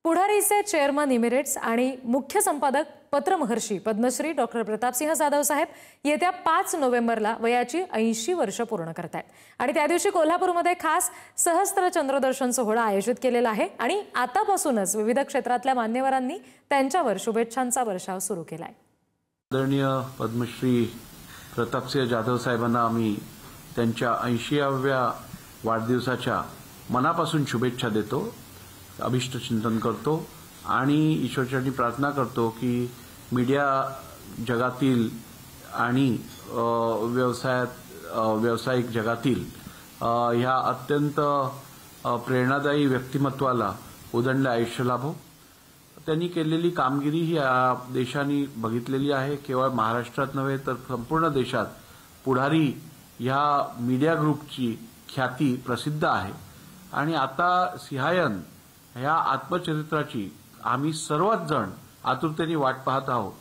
पुढारीचे chairman emirates आणि मुख्य संपादक पत्रमहर्षी पद्मश्री डॉक्टर प्रतापसिंह जाधव साहेब येत्या 5 नोव्हेंबरला वयाची 80 वर्ष पूर्ण करतायत आणि त्या दिवशी कोल्हापूरमध्ये खास सहस्त्र चंद्रदर्शन सोहळा आयोजित केलेला आहे आणि आतापासूनच विविध क्षेत्रातल्या मान्यवरांनी त्यांच्यावर शुभेच्छांचा वर्षाव सुरू केलाय। आदरणीय पद्मश्री प्रतापसिंह जाधव साहेबांना आम्ही त्यांच्या 80व्या वाढदिवसाच्या मनापासून शुभेच्छा देतो, अभिष्ट चिंतन करतो आणि ईश्वरचरणी प्रार्थना करतो की मीडिया जगातील आणि व्यावसायिक जगातील ह्या अत्यंत प्रेरणादायी व्यक्तिमत्वाला उदंड आयुष्य लाभो। त्यांनी केलेली कामगिरी ही या देशाने बघितलेली आहे। केवळ महाराष्ट्रात नव्हे तर संपूर्ण देशात पुढारी ह्या मीडिया ग्रुपची ख्याती प्रसिद्ध आहे आणि आता सिंहायन ह्या आत्मचरित्राची आम्ही सर्वच जण आतुरतेने वाट पाहत आहोत।